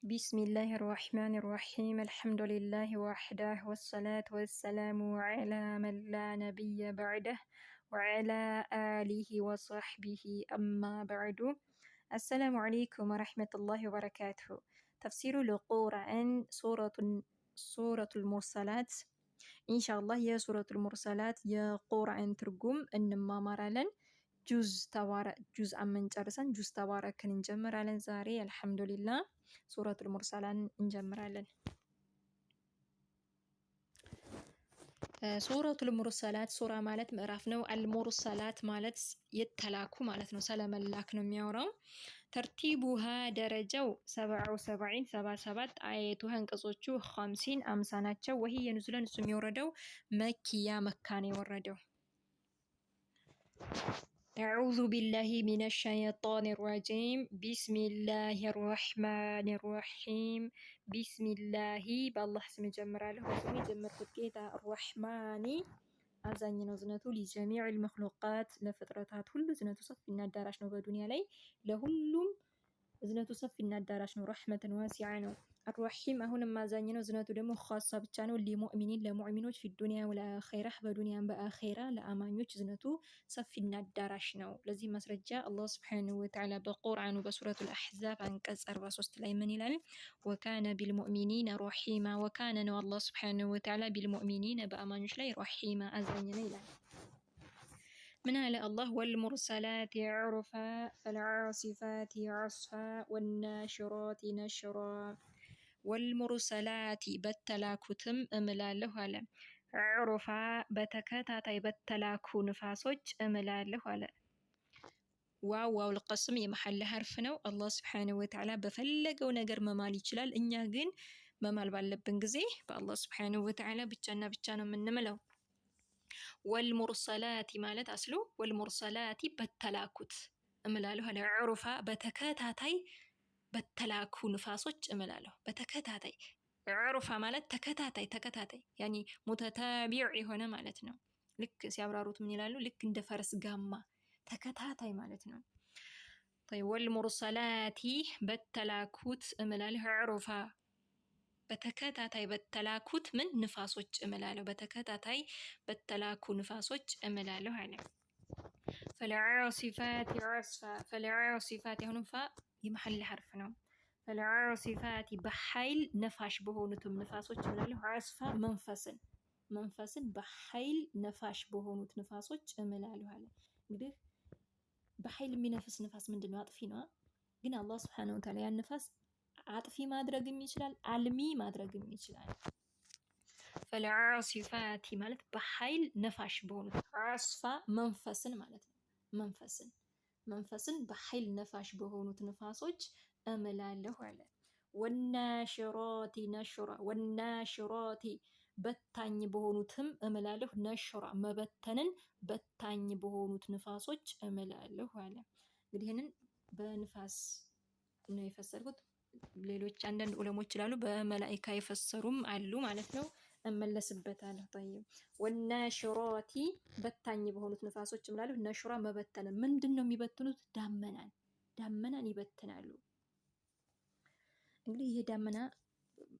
بسم الله الرحمن الرحيم الحمد لله وحده والصلاة والسلام على من لا نبي بعده وعلى آله وصحبه أما بعد. السلام عليكم ورحمة الله وبركاته. تفسير القرآن سورة المرسلات إن شاء الله يا سورة المرسلات يا قرآن ترجم إنما مرلا ጁዝ አመን ጨርሰን ጁዝ ተባረክን እንጀምራለን። ዛሬ አልሐምዱሊላህ ሱረቱል ሙርሰላን እንጀምራለን። ሱረቱል ሙርሰላት ሱራ ማለት ምዕራፍ ነው። አልሙርሰላት ማለት የተላኩ ማለት ነው። ስለመላክ ነው የሚያወራው። ተርቲቡሃ ደረጃው 77 አየቱሃ አንቀጾቹ 50 ናቸው። ወህየ ኑዙለን እሱ የሚወረደው መኪያ መካ ነው የወረደው። أعوذ بالله من الشيطان الرجيم بسم الله الرحمن الرحيم بسم الله بالله اسم جمر له اسم جمر كيتا الرحمن أزاني نزنته لجميع المخلوقات لفترات كل زنته صف النادراش نو بدنيا لي لهلم زنته صف النادراش نو رحمة واسعة الرحيم هنا ما زاني نزنته دمو خاصة بتشانو لمؤمنين لمؤمنوش في الدنيا والآخرة بدنيا بآخرة لأمانيوش زنته صف النادراش نو لذي مسرجة الله سبحانه وتعالى بالقرآن وبسورة الأحزاب عن كسر 43 الأيمن لال وكان بالمؤمنين رحيما وكان نو الله سبحانه وتعالى بالمؤمنين بأمانيوش لي رحيما أزاني ليلا من على الله والمرسلات عرفا فالعاصفات عصفا والناشرات نشرا والمرسلات بتلاكتم أملاله على عرفا بتكاتاي بتلاكو نفاسوج أملاله على واو القسم يمحل حرف نو الله سبحانه وتعالى بفلقو نجر ممال يجلال إنيا جن ممال باللبن جزيه بالله سبحانه وتعالى بتشانا من نملو والمرسلات مالت أصله والمرسلات بتلاكت أملاله على عرفا بتكاتاي بتلاكو نفاسوج أملاله بتكاتاي عرفا مالت تكاتاي يعني متتابع هنا مالتنا لك سيابراروت من يلالو لك اند فرس قامة تكاتاي مالتنا طيب والمرسلات بتلاكوت أملاله عرفا بتكاتاي بتلاكوت من نفاسوج أملاله بتكاتاي بتلاكو نفاسوج أملاله على فالعاصفات عصفا فالعاصفات هنا فا يمحل حرفنا فالعاصفات بحيل نفاش بهونتم نفاسوج أملاله عصفا منفسن بحيل نفاش بهونت نفاسوج أملاله على قدر بحيل منفس نفاس من دنيا طفينا قلنا الله سبحانه وتعالى النفاس عاطفي ما أدرى يشلال عالمي ما أدرى يشلال فالعاصفات مالت بحيل نفاش بهونت عصفا منفسن مالت منفسن بحيل نفاش بهونت نفاسوج أملاله على والناشرات نشرا والناشرات بتاني بهونتهم أملاله نشرا مبتنن بتاني بهونت نفاسوج أملاله على قد هنا بنفاس إنه يفسرقت ሌሎች አንዳንድ ዑለሞች ይችላሉ በመላእክት ይፈሰሩም አሉ ማለት ነው። እመለስበታለሁ። طيب والناشرات በታኝ በሆኑት ንፋሶች ይምላሉ። ነሽራ መበተን ምንድነው የሚበትኑት? ዳመናን ይበትናሉ። እንግዲህ ይሄ ዳመና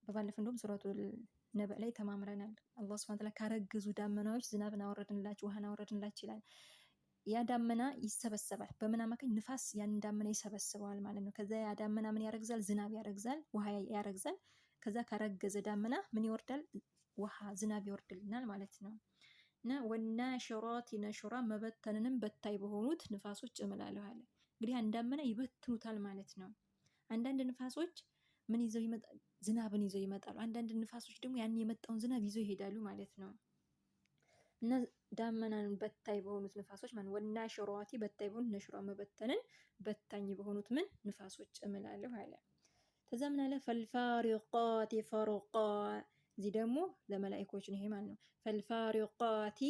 በባለፈው እንደውም ሱረቱል ነባ ላይ ተማምረናል። አላህ Subhanahu Wa Ta'ala ካረገዙ ዳመናዎች ዝናብን አወረድንላችሁ ውሃን አወረድንላችሁ ይላል። ያ ዳመና ይሰበሰባል። በምን አማካኝ? ንፋስ ያን ዳመና ይሰበስበዋል ማለት ነው። ከዛ ያ ዳመና ምን ያረግዛል? ዝናብ ያረግዛል፣ ውሃ ያረግዛል። ከዛ ካረገዘ ዳመና ምን ይወርዳል? ውሃ ዝናብ ይወርድልናል ማለት ነው። እና ወናሽራት ነሽራ መበተንንም በታይ በሆኑት ንፋሶች እምላለሁ አለ። እንግዲህ ያን ዳመና ይበትኑታል ማለት ነው። አንዳንድ ንፋሶች ምን ይዘው ይመጣሉ? ዝናብን ይዘው ይመጣሉ። አንዳንድ ንፋሶች ደግሞ ያን የመጣውን ዝናብ ይዘው ይሄዳሉ ማለት ነው። እና ዳመናን በታይ በሆኑት ንፋሶች ማን ወናሽራቲ በታይ በሆኑት ነሽራ መበተንን በታኝ በሆኑት ምን ንፋሶች እምላለሁ አለ። ከዛ ምን አለ? ፈልፋሪቃቲ ፈርቃ እዚህ ደግሞ ለመላእክቶች ነው ይሄ ማለት ነው። ፈልፋሪቃቲ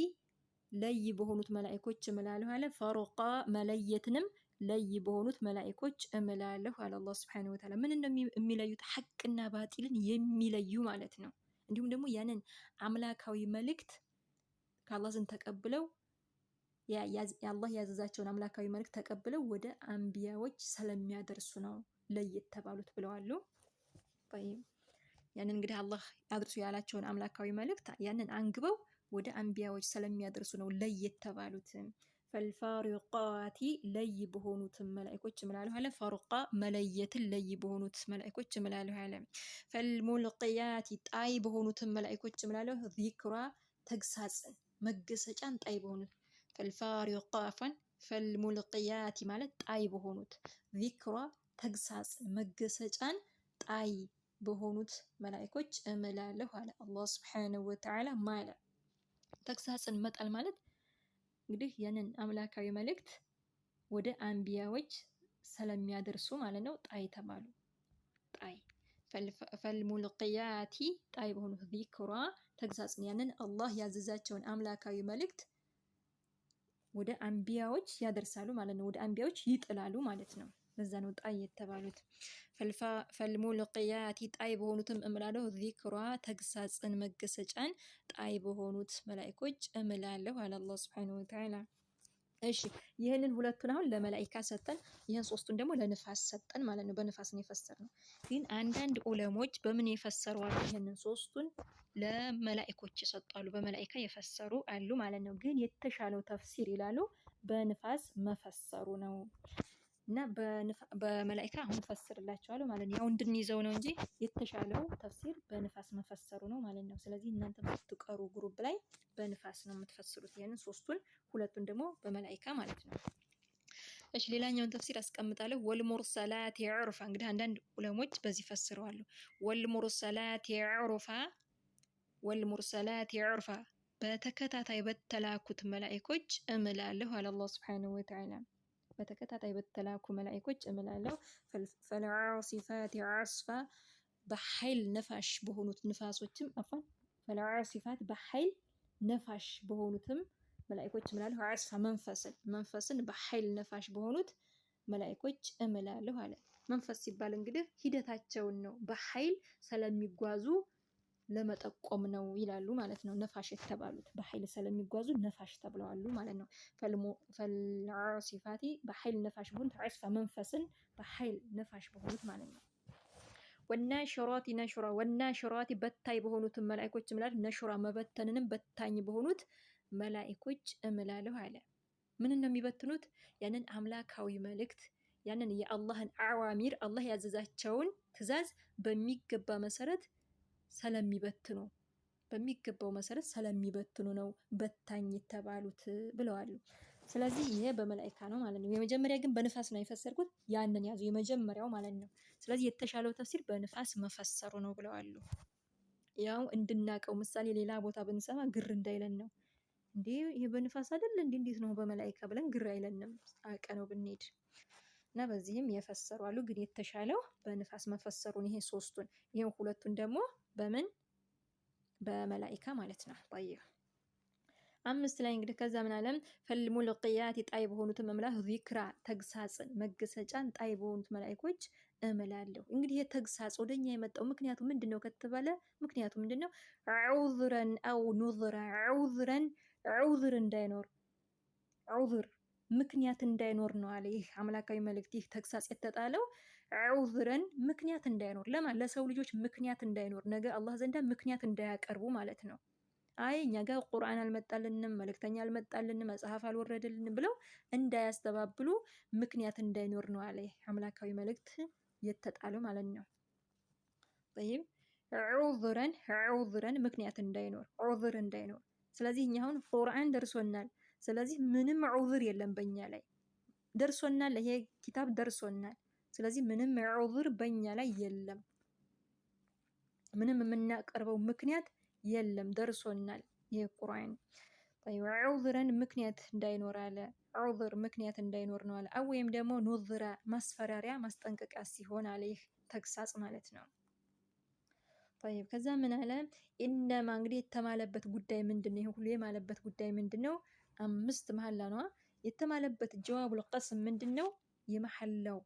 ለይ በሆኑት መላእክቶች እምላለሁ አለ። ፈርቃ መለየትንም ለይ በሆኑት መላእክቶች እምላለሁ አለ። አላህ Subhanahu Wa Ta'ala ምን እንደሚለዩት ሐቅና ባጢልን የሚለዩ ማለት ነው። እንዲሁም ደግሞ ያንን አምላካዊ መልእክት ከአላህ ዘንድ ተቀብለው የአላህ ያዘዛቸውን አምላካዊ መልእክት ተቀብለው ወደ አንቢያዎች ስለሚያደርሱ ነው ለየት ተባሉት ብለዋል። ጠይብ ያንን እንግዲህ አላህ አድርሱ ያላቸውን አምላካዊ መልእክት ያንን አንግበው ወደ አንቢያዎች ስለሚያደርሱ ነው ለይ የተባሉት። ፈልፋሪቃቲ ለይ በሆኑት መላእክቶች እምላለሁ አለ። ፈርቃ መለየትን ለይ በሆኑት መላእክቶች እምላለሁ አለ። ፈልሙልቂያቲ ጣይ በሆኑት መላእክቶች እምላለሁ። ዚክራ ተግሳጽን መገሰጫን ጣይ በሆኑት ፈልፋሪቃ አፈን ፈልሙልቂያቲ ማለት ጣይ በሆኑት ዚክራ ተግሳጽን መገሰጫን ጣይ በሆኑት መላእክቶች እምላለሁ አለ አላህ ሱብሓነሁ ወተዓላ ማለት። ተግሳጽን መጣል ማለት እንግዲህ ያንን አምላካዊ መልእክት ወደ አንቢያዎች ስለሚያደርሱ ማለት ነው። ጣይ ተባሉ። ጣይ ፈልሙልቂያቲ ጣይ በሆኑት ዚክራ ተግሳጽን ያንን አላህ ያዘዛቸውን አምላካዊ መልእክት ወደ አንቢያዎች ያደርሳሉ ማለት ነው። ወደ አንቢያዎች ይጥላሉ ማለት ነው። በዛ ነው ጣይ የተባሉት። ፈልሙልቂያቲ ጣይ በሆኑትም እምላለሁ። ዚክራ ተግሳጽን መገሰጫን ጣይ በሆኑት መላእክቶች እምላለሁ አለ አላህ ሱብሓነሁ ወተዓላ። እሺ ይህንን ሁለቱን አሁን ለመላእክት ሰጠን፣ ይህን ሶስቱን ደግሞ ለንፋስ ሰጠን ማለት ነው። በንፋስ ነው የፈሰርነው። ግን አንዳንድ ዑለሞች በምን የፈሰሩ አሉ? ይህንን ሶስቱን ለመላእክቶች ይሰጣሉ፣ በመላእክት የፈሰሩ አሉ ማለት ነው። ግን የተሻለው ተፍሲር ይላሉ በንፋስ መፈሰሩ ነው። እና በመላእክት አሁን ፈስርላችኋለሁ ማለት ነው። ያው እንድንይዘው ነው እንጂ የተሻለው ተፍሲር በንፋስ መፈሰሩ ነው ማለት ነው። ስለዚህ እናንተ የምትቀሩ ግሩፕ ላይ በንፋስ ነው የምትፈስሩት ይሄንን ሶስቱን፣ ሁለቱን ደግሞ በመላእክት ማለት ነው። እሺ ሌላኛውን ተፍሲር አስቀምጣለሁ። ወልሙርሰላት ዑርፋ። እንግዲህ አንዳንድ ዑለሞች በዚህ ፈስረዋል። ወልሙርሰላት ዑርፋ፣ ወልሙርሰላት ዑርፋ በተከታታይ በተላኩት መላእክቶች እምላለሁ አለ አላህ ሱብሓነሁ ወተዓላ። በተከታታይ በተላኩ መላእክቶች እምላለሁ። ፈልዓሲፋት ዓስፋ በኃይል ነፋሽ በሆኑት ንፋሶችም አፋን ፈልዓሲፋት በኃይል ነፋሽ በሆኑትም መላእክቶች እምላለሁ። ዓስፋ መንፈስን በኃይል ነፋሽ በሆኑት መላእክቶች እምላለሁ አለ። መንፈስ ሲባል እንግዲህ ሂደታቸውን ነው በኃይል ስለሚጓዙ ለመጠቆም ነው ይላሉ ማለት ነው። ነፋሽ የተባሉት በኃይል ስለሚጓዙ ነፋሽ ተብለዋሉ ማለት ነው። ፈልዓሲፋቲ በኃይል ነፋሽ በሆኑት ዓስፋ መንፈስን በኃይል ነፋሽ በሆኑት ማለት ነው። ወናሽራቲ ነሽራ፣ ወናሽራቲ በታይ በሆኑት መላእክቶች እምላለሁ። ነሽራ መበተንንም በታኝ በሆኑት መላእክቶች እምላለሁ አለ። ምን ነው የሚበትኑት? ያንን አምላካዊ መልእክት ያንን የአላህን አዋሚር አላህ ያዘዛቸውን ትእዛዝ በሚገባ መሰረት ስለሚበትኑ በሚገባው መሰረት ስለሚበትኑ ነው በታኝ የተባሉት ብለዋል። ስለዚህ ይሄ በመላእክት ነው ማለት ነው። የመጀመሪያ ግን በንፋስ ነው የፈሰርኩት። ያንን ያዙ የመጀመሪያው ማለት ነው። ስለዚህ የተሻለው ተፍሲር በንፋስ መፈሰሩ ነው ብለዋል። ያው እንድናቀው ምሳሌ ሌላ ቦታ ብንሰማ ግር እንዳይለን ነው። እንዴ ይሄ በንፋስ አይደል እንዴ እንዴት ነው በመላእክት ብለን ግር አይለንም አቀነው ብንሄድ። እና በዚህም የፈሰሩ አሉ። ግን የተሻለው በንፋስ መፈሰሩን ይሄ ሶስቱን፣ ይሄን ሁለቱን ደግሞ በምን በመላእክት ማለት ነው። طيب አምስት ላይ እንግዲህ ከዛ ምን አለም? ፈልሙልቂያት ጣይ በሆኑት መምላክ ዚክራ ተግሳጽን መገሰጫን ጣይ በሆኑት መላእክቶች እምላለሁ። እንግዲህ የተግሳጽ ወደኛ የመጣው ምክንያቱ ምንድነው ከተባለ ምክንያቱ ምንድነው? ዑዝረን አው ኑዝራ፣ ዑዝር እንዳይኖር፣ ዑዝር ምክንያት እንዳይኖር ነው አለ። ይህ አምላካዊ መልእክት ይህ ተግሳጽ የተጣለው ዑዝረን ምክንያት እንዳይኖር፣ ለማን? ለሰው ልጆች ምክንያት እንዳይኖር፣ ነገ አላህ ዘንዳ ምክንያት እንዳያቀርቡ ማለት ነው። አይ እኛ ጋር ቁርአን አልመጣልንም፣ መልእክተኛ አልመጣልንም፣ መጽሐፍ አልወረደልንም ብለው እንዳያስተባብሉ ምክንያት እንዳይኖር ነው አለ አምላካዊ መልእክት የተጣለው ማለት ነው። طيب ዑዝረን ምክንያት እንዳይኖር፣ ዑዝር እንዳይኖር። ስለዚህ እኛ አሁን ቁርአን ደርሶናል። ስለዚህ ምንም ዑዝር የለም በእኛ ላይ ደርሶናል። ይሄ ኪታብ ደርሶናል። ስለዚህ ምንም ዑዝር በእኛ ላይ የለም። ምንም የምናቀርበው ምክንያት የለም፣ ደርሶናል ይሄ ቁርአን። طيب ዑዝረን ምክንያት እንዳይኖር አለ። ዑዝር ምክንያት እንዳይኖር ነው አለ። ወይም ደግሞ ኑዝራ ማስፈራሪያ ማስጠንቀቂያ ሲሆን አለ። ይህ ተግሳጽ ማለት ነው። طيب ከዛ ምን አለ? ኢነማ እንግዲህ የተማለበት ጉዳይ ምንድነው? ይሄ ሁሉ የማለበት ጉዳይ ምንድነው? አምስት መሐላ ነው የተማለበት። ጀዋቡል ቀስም ምንድነው? የመሐላው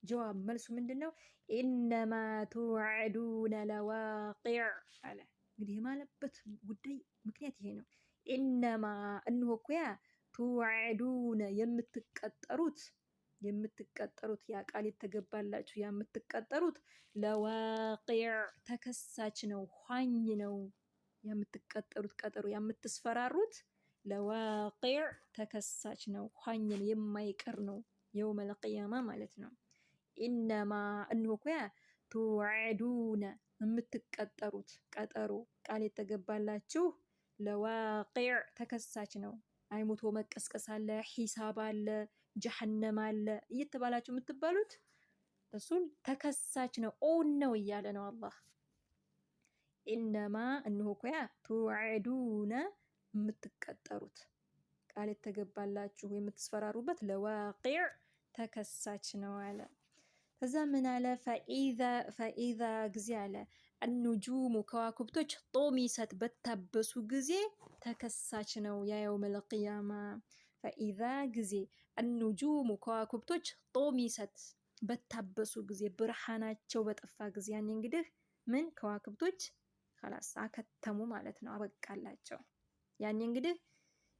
ጀዋብ መልሱ ምንድነው? ኢነማ ቱዐዱነ ለዋቂዕ አለ። እንግዲህ የማለበት ጉዳይ ምክንያት ይሄ ነው። ኢነማ እንሆ እኮ ያ ቱዐዱነ የምትቀጠሩት የምትቀጠሩት ያ ቃል የተገባላችሁ ያ የምትቀጠሩት ለዋቂዕ ተከሳች ነው፣ ኋኝ ነው። የምትቀጠሩት ቀጠሮ የምትስፈራሩት ለዋቂዕ ተከሳች ነው፣ ኋኝ ነው፣ የማይቀር ነው። የውመል ቂያማ ማለት ነው። ኢነማ እንሆ እኮ ያ ቱዐዱነ የምትቀጠሩት ቀጠሮ ቃል የተገባላችሁ ለዋቂዕ ተከሳች ነው። አይሞቶ መቀስቀስ አለ፣ ሒሳብ አለ፣ ጀሐነም አለ እየተባላችሁ የምትባሉት እሱን ተከሳች ነው፣ ኦን ነው እያለ ነው አላህ። ኢነማ እንሆ እኮ ያ ቱዐዱነ የምትቀጠሩት ቃል የተገባላችሁ የምትስፈራሩበት ለዋቂዕ ተከሳች ነው አለ። ከዛ ምን አለ? ፈኢዛ ጊዜ አለ አኑጁሙ ከዋክብቶች ጦሚሰት በታበሱ ጊዜ ተከሳች ነው ያ የውመል ቂያማ። ፈኢዛ ጊዜ አኑጁሙ ከዋክብቶች ጦሚሰት በታበሱ ጊዜ ብርሃናቸው በጠፋ ጊዜ ያኔ እንግዲህ ምን ከዋክብቶች خلاص አከተሙ ማለት ነው፣ አበቃላቸው። ያኔ እንግዲህ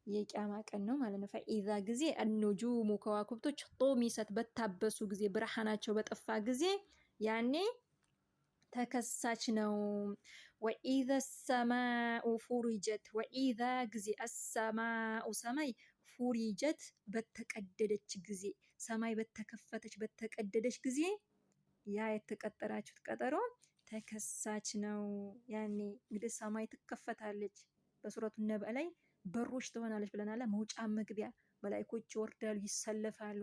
የቂያማ ቀን ነው ማለት ነው። ፈኢዛ ጊዜ አኑጁሙ ከዋክብቶች ጦሚሰት በታበሱ ጊዜ ብርሃናቸው በጠፋ ጊዜ ያኔ ተከሳች ነው። ወኢዘ ሰማኡ ፉሪጀት ወኢዛ ጊዜ አሰማኡ ሰማይ ፉሪጀት በተቀደደች ጊዜ ሰማይ በተከፈተች በተቀደደች ጊዜ ያ የተቀጠራችሁት ቀጠሮ ተከሳች ነው። ያኔ እንግዲህ ሰማይ ትከፈታለች። በሱረቱ ነብእ ላይ በሮች ትሆናለች ብለናል። መውጫ መግቢያ መላእክቶች ይወርዳሉ፣ ይሰለፋሉ።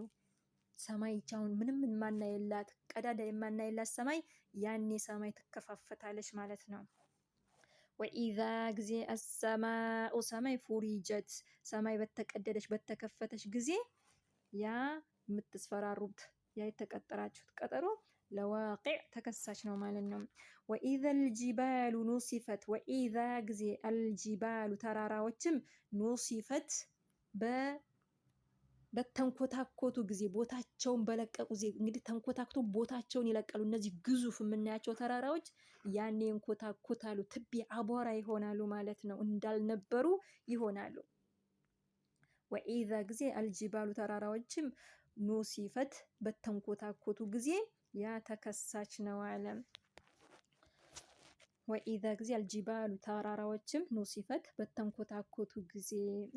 ሰማይ ቻውን ምንም የማናየላት ቀዳዳ የማናየላት ሰማይ ያኔ ሰማይ ትከፋፈታለች ማለት ነው። ወኢዛ ጊዜ አሰማኡ ሰማይ ፉሪጀት ሰማይ በተቀደደች በተከፈተች ጊዜ ያ የምትስፈራሩት ያ የተቀጠራችሁት ቀጠሮ ለዋቂዕ ተከሳች ነው ማለት ነው። ወኢዘ አልጂባሉ ኑሲፈት ወኢዛ ጊዜ አልጂባሉ ተራራዎችም ኑሲፈት በተንኮታኮቱ ጊዜ ቦታቸውን በለቀቁ ጊዜ እንግዲህ ተንኮታክቶ ቦታቸውን ይለቀሉ። እነዚህ ግዙፍ የምናያቸው ተራራዎች ያኔ እንኮታኮታሉ፣ ትቢያ አቧራ ይሆናሉ ማለት ነው፣ እንዳልነበሩ ይሆናሉ። ወኢዛ ጊዜ አልጂባሉ ተራራዎችም ኑሲፈት በተንኮታኮቱ ጊዜ ያ ተከሳች ነው አለ። ወኢዛ ጊዜ አልጂባሉ ተራራዎችም ኑሲፈት በተንኮታኮቱ ጊዜ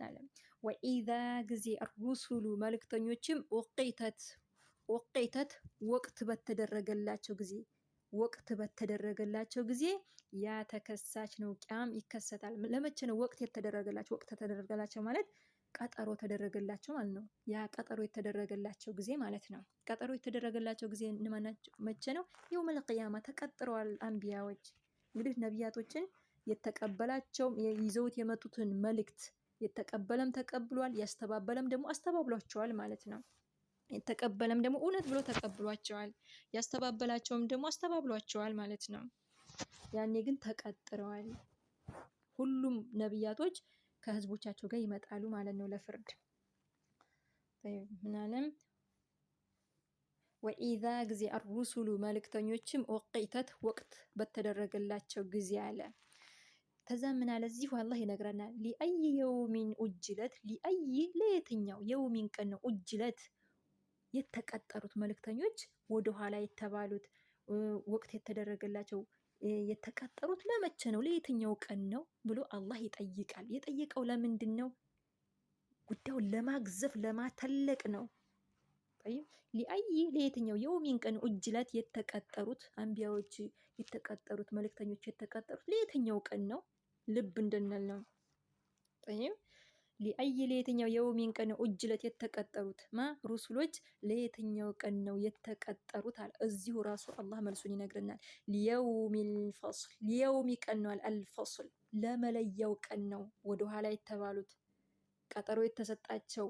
አለ። ወኢዛ ጊዜ አሩሱሉ መልእክተኞችም ኡቂተት ወቅት በተደረገላቸው ጊዜ ያ ተከሳች ነው። ቂያም ይከሰታል። ለመቼ ነው ወቅት የተደረገላቸው? ወቅት ተደረገላቸው ማለት ቀጠሮ ተደረገላቸው ማለት ነው። ያ ቀጠሮ የተደረገላቸው ጊዜ ማለት ነው። ቀጠሮ የተደረገላቸው ጊዜ መቼ ነው? የውመል ቂያማ ተቀጥረዋል። አንቢያዎች እንግዲህ ነቢያቶችን የተቀበላቸው ይዘውት የመጡትን መልእክት የተቀበለም ተቀብሏል፣ ያስተባበለም ደግሞ አስተባብሏቸዋል ማለት ነው። የተቀበለም ደግሞ እውነት ብሎ ተቀብሏቸዋል፣ ያስተባበላቸውም ደግሞ አስተባብሏቸዋል ማለት ነው። ያኔ ግን ተቀጥረዋል። ሁሉም ነቢያቶች ከህዝቦቻቸው ጋር ይመጣሉ ማለት ነው ለፍርድ። ምናለም ወኢዛ ጊዜ አሩሱሉ መልእክተኞችም ኡቂተት ወቅት በተደረገላቸው ጊዜ አለ። ከዛ ምን አለ እዚሁ አላህ ይነግረናል። ሊአይ የውሚን ኡጅለት ሊአይ ለየትኛው የውሚን ቀን ነው ኡጅለት የተቀጠሩት መልእክተኞች ወደ ኋላ የተባሉት ወቅት የተደረገላቸው የተቀጠሩት ለመቼ ነው? ለየትኛው ቀን ነው ብሎ አላህ ይጠይቃል። የጠየቀው ለምንድን ነው? ጉዳዩን ለማግዘፍ ለማተለቅ ነው። ሊአይ ለየትኛው የውሚን ቀን ኡጅለት የተቀጠሩት አንቢያዎች የተቀጠሩት መልእክተኞች የተቀጠሩት ለየትኛው ቀን ነው? ልብ እንድንል ነው። ሊአይ ለየትኛው የውሚን ቀን ኡጅለት የተቀጠሩት ሩሱሎች ለየትኛው ቀን ነው የተቀጠሩት አለ። እዚሁ ራሱ አላህ መልሱን ይነግረናል። ሊየውሚል ፈስል ሊየውሚ ቀን ነው አልፈስል ለመለያው ቀን ነው ወደ ኋላ የተባሉት ቀጠሮ የተሰጣቸው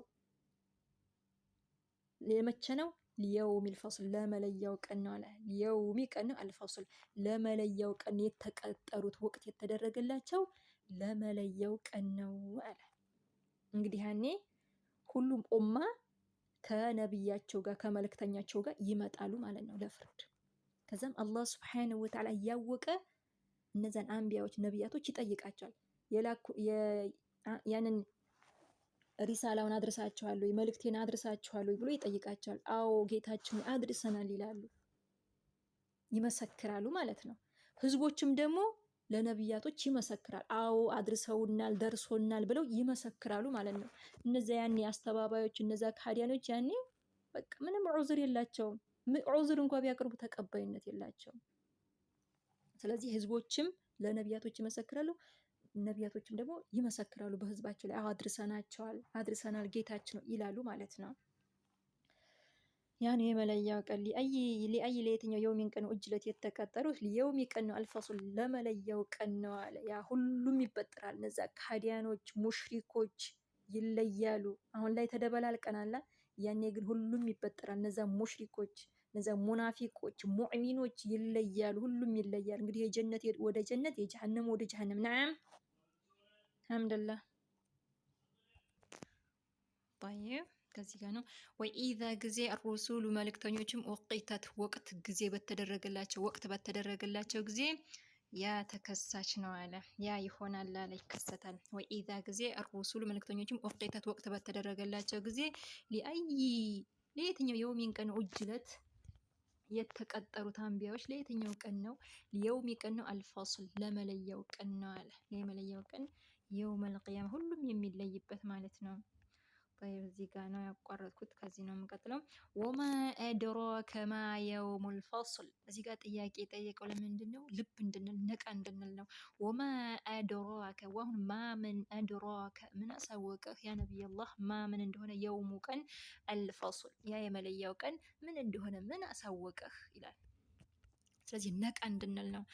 ለመቼ ነው? ሊየውሚል ፈስል ለመለያው ቀን ነው አለ። ሊየውሚ ቀን ነው አልፈስል ለመለያው ቀን የተቀጠሩት ወቅት የተደረገላቸው ለመለያው ቀን ነው አለ። እንግዲህ ያኔ ሁሉም ኡማ ከነብያቸው ጋር ከመልእክተኛቸው ጋር ይመጣሉ ማለት ነው ለፍርድ። ከዛም አላህ ሱብሓነሁ ወተዓላ እያወቀ እነዛን አንቢያዎች ነብያቶች ይጠይቃቸዋል። ያንን ሪሳላውን አድርሳችኋል ወይ መልእክቴን አድርሳችኋል ወይ ብሎ ይጠይቃቸዋል። አዎ ጌታችን አድርሰናል ይላሉ፣ ይመሰክራሉ ማለት ነው። ህዝቦችም ደግሞ ለነቢያቶች ይመሰክራል። አዎ አድርሰውናል፣ ደርሶናል ብለው ይመሰክራሉ ማለት ነው። እነዚያ ያኔ አስተባባዮች፣ እነዚያ ከሃዲያኖች ያኔ በቃ ምንም ዑዝር የላቸውም። ዑዝር እንኳን ቢያቀርቡ ተቀባይነት የላቸውም። ስለዚህ ህዝቦችም ለነቢያቶች ይመሰክራሉ፣ ነቢያቶችም ደግሞ ይመሰክራሉ በህዝባቸው ላይ። አዎ አድርሰናል ጌታችን ነው ይላሉ ማለት ነው። ያን የመለያው ቀን ሊአይ ለየትኛው የውሚን ቀን እጅለት የተቀጠሩት ሊየውሚ ቀን ነው፣ አልፈሱል ለመለያው ቀን ነው አለ። ያ ሁሉም ይበጥራል። እነዛ ካዲያኖች ሙሽሪኮች ይለያሉ። አሁን ላይ ተደበላልቀናል። ያኔ ግን ሁሉም ይበጥራል። እነዛ ሙሽሪኮች፣ እነዛ ሙናፊቆች፣ ሙእሚኖች ይለያሉ። ሁሉም ይለያል። እንግዲህ የጀነት ወደ ጀነት፣ የጀሃነም ወደ ጀሃነም። ነዓም አልሐምዱሊላህ። طيب ከዚህ ጋር ነው። ወኢዛ ጊዜ ሩሱሉ መልእክተኞችም ወቂተት ወቅት ጊዜ በተደረገላቸው ጊዜ ያ ተከሳች ነው አለ፣ ያ ይሆናል አለ፣ ይከሰታል። ወኢዛ ጊዜ ሩሱሉ መልእክተኞችም ወቂተት ወቅት በተደረገላቸው ጊዜ ለየትኛው የውሚን ቀን ኡጅለት የተቀጠሩት አንቢያዎች ለየትኛው ቀን ነው? የውሚ ቀን ነው፣ አልፋስል ለመለያው ቀን ነው አለ። የመለያው ቀን የውመል ቂያማ ሁሉም የሚለይበት ማለት ነው። እዚህ ጋር ነው ያቋረጥኩት። ከዚህ ነው የምቀጥለው። ወማ አድራከ ማ የውሙል ፈስል። እዚህ ጋር ጥያቄ የጠየቀው ለምንድን ነው? ልብ እንድንል ነቃ እንድንል ነው። ወማ አድራከ ወአሁን ማምን አድራከ ምን አሳወቀህ ያ ነቢይላህ ማምን እንደሆነ የውሙ ቀን አልፈስል ያ የመለያው ቀን ምን እንደሆነ ምን አሳወቀህ ይላል። ስለዚህ ነቃ እንድንል ነው።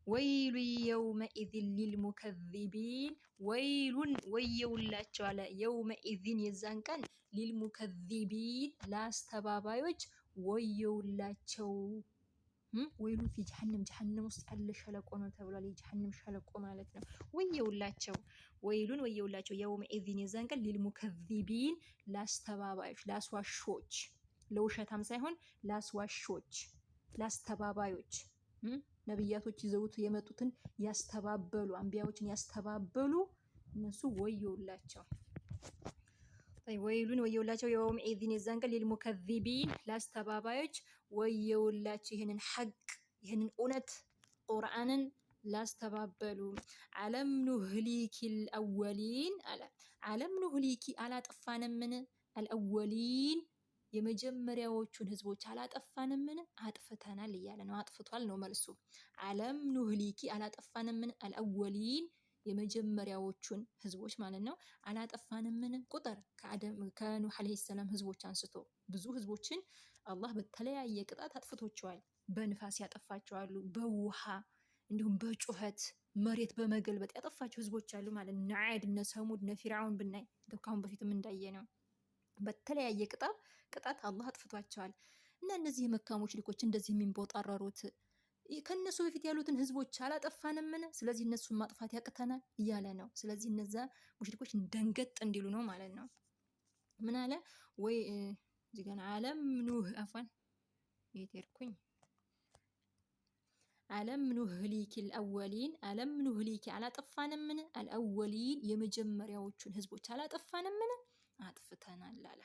ወይሉ የውመኢዝን ሊልሙከዚቢን ወይሉን ወየውላቸው አለ። የውመኢዝን የዛን ቀን ሊልሙከዚቢን ለአስተባባዮች ወየውላቸው። ወይሉ ፊ ጀሀነም ጀሀነም ውስጥ ያለ ሸለቆ ነው ተብሏል። የጀሀነም ሸለቆ ማለት ነው። ወየውላቸው ወይሉን ወየውላቸው የውመኢዝን የዛን ቀን ሊልሙከዚቢን ለአስተባባዮች፣ ለአስዋሾች፣ ለውሸታም ሳይሆን ለአስዋሾች፣ ለአስተባባዮች ነብያቶች ይዘውት የመጡትን ያስተባበሉ አንቢያዎችን ያስተባበሉ እነሱ ወየውላቸው። ወይሉን ወየውላቸው የውመኢዝን የዛን ቀን ሊልሙከዚቢን ለአስተባባዮች ወየውላቸው። ይህንን ሐቅ ይህንን እውነት ቁርአንን ላስተባበሉ። አለም ኑህሊኪል አወሊን አለ። አለም ኑህሊኪ አላጠፋንምን? አልአወሊን የመጀመሪያዎቹን ህዝቦች አላጠፋንምን? አጥፍተናል እያለ ነው። አጥፍቷል ነው መልሱ። አለም ኑህሊኪ አላጠፋንምን? አልአወሊን የመጀመሪያዎቹን ህዝቦች ማለት ነው። አላጠፋንምን? ቁጥር ከኑህ አለይሂ ሰላም ህዝቦች አንስቶ ብዙ ህዝቦችን አላህ በተለያየ ቅጣት አጥፍቶቸዋል። በንፋስ ያጠፋቸዋሉ፣ በውሃ እንዲሁም በጩኸት መሬት በመገልበጥ ያጠፋቸው ህዝቦች አሉ ማለት ነው። ዓድ፣ እነ ሰሙድ፣ እነ ፊርዓውን ብናይ ካሁን በፊትም እንዳየ ነው። በተለያየ ቅጣት አላህ አጥፍቷቸዋል። እና እነዚህ የመካ ሙሽሪኮች እንደዚህ የሚንቦጣረሩት ከነሱ በፊት ያሉትን ህዝቦች አላጠፋንምን? ስለዚህ እነሱን ማጥፋት ያቅተናል እያለ ነው። ስለዚህ እነዛ ሙሽሪኮች ደንገጥ እንዲሉ ነው ማለት ነው። ምን አለ ወይ እዚህ ጋር አለም ኑህ አፋን የቴርኩኝ አለም ኑህሊኪል አወሊን አለም ኑህሊኪ አላጠፋንምን? አልአወሊን የመጀመሪያዎቹን ህዝቦች አላጠፋንምን? አጥፍተናል አለ።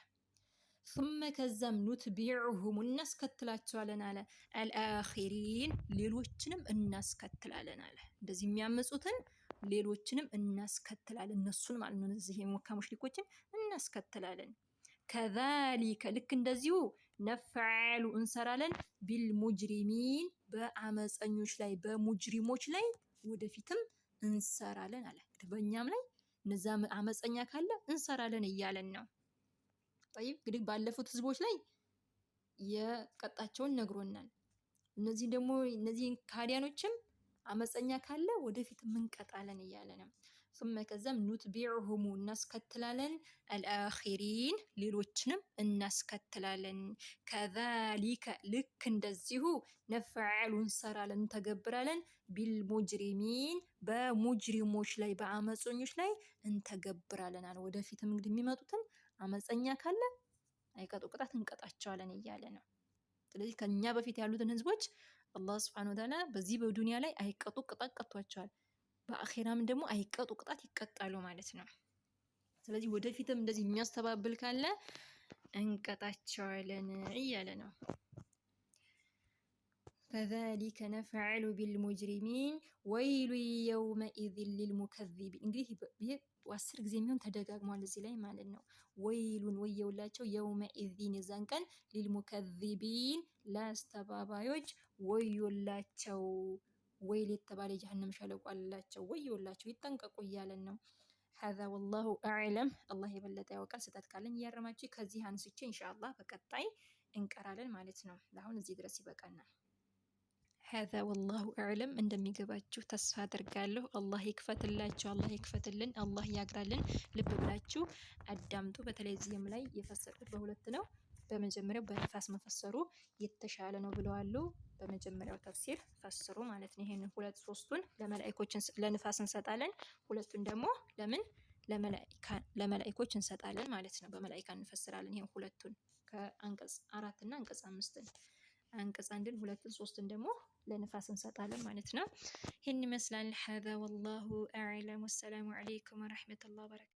ثم ከዛም ኑትቢዑሁም እናስከትላቸዋለን አለ። አልአኺሪን ሌሎችንም እናስከትላለን አለ። እንደዚህ የሚያመጹትን ሌሎችንም እናስከትላለን፣ እነሱን ማለት ነው። እነዚህ የመካ ሙሽሪኮችን እናስከትላለን። ከዛሊከ ልክ እንደዚሁ ነፍዓሉ እንሰራለን ቢልሙጅሪሚን በአመፀኞች ላይ በሙጅሪሞች ላይ ወደፊትም እንሰራለን አለ። በእኛም ላይ እነዛ አመፀኛ ካለ እንሰራለን እያለን ነው። ጠይብ እንግዲህ ባለፉት ህዝቦች ላይ የቀጣቸውን ነግሮናል። እነዚህ ደግሞ እነዚህ ካዲያኖችም አመፀኛ ካለ ወደፊት እንቀጣለን እያለ ነው። ثم ከዛም ኑትቢዑሁም እናስከትላለን አልአኺሪን ሌሎችንም እናስከትላለን። ከዛሊከ ልክ እንደዚሁ ነፍዓሉ እንሰራለን እንተገብራለን ቢልሙጅሪሚን በሙጅሪሞች ላይ በአመፀኞች ላይ እንተገብራለን አለ። ወደፊትም እንግዲህ የሚመጡትን አመፀኛ ካለ አይቀጡ ቅጣት እንቀጣቸዋለን እያለ ነው። ስለዚህ ከኛ በፊት ያሉትን ህዝቦች አላህ ሱብሓነሁ ወተዓላ በዚህ በዱንያ ላይ አይቀጡ ቅጣት ቀጥቷቸዋል። በአኺራም ደግሞ አይቀጡ ቅጣት ይቀጣሉ ማለት ነው። ስለዚህ ወደፊትም እንደዚህ የሚያስተባብል ካለ እንቀጣቸዋለን እያለ ነው። ከዛሊከ ነፍዐሉ ቢልሙጅሪሚን ወይሉ የውመኢዝን ሊልሙከዚቢን። እንግዲህ ይሄ 10 ጊዜ የሚሆን ተደጋግሟል እዚህ ላይ ማለት ነው። ወይሉን ወየውላቸው፣ የውመኢዝን የዛን ቀን፣ ሊልሙከዚቢን ለአስተባባዮች ወዮላቸው። ወይል የተባለ የጀሃነም ሸለቆ አላቸው፣ ወዮላቸው ይጠንቀቁ እያለን ነው። ሀዛ ወላሁ አዕለም። አላህ የበለጠ ያውቃል። ስህተት ካለን እያረማችሁ ከዚህ አንስቼ ኢንሻአላህ በቀጣይ እንቀራለን ማለት ነው። ለአሁን እዚህ ድረስ ይበቃናል። ሀዛ ወላሁ አዕለም። እንደሚገባችሁ ተስፋ አድርጋለሁ። አላህ ይክፈትላችሁ፣ አላህ ይክፈትልን፣ አላህ ያግራልን። ልብ ብላችሁ አዳምጡ። በተለይ እዚህም ላይ የፈሰሩት በሁለት ነው። በመጀመሪያው በንፋስ መፈሰሩ የተሻለ ነው ብለዋል። በመጀመሪያው ተፍሲር ፈስሩ ማለት ነው። ይሄንን ሁለት ሶስቱን ለንፋስ እንሰጣለን፣ ሁለቱን ደግሞ ለመላእክቶች እንሰጣለን ማለት ነው። በመላእክት እንፈስራለን። ይሄን ሁለቱን ከአንቀጽ 4 እና አንቀጽ 5 አንቀጽ 1ን 2ን 3ን ደግሞ ለንፋስ እንሰጣለን ማለት ነው። ይሄን ይመስላል። ሀዛ ወላሁ አዕለም። ወሰላሙ አለይኩም ወራህመቱላሂ ወበረካቱ።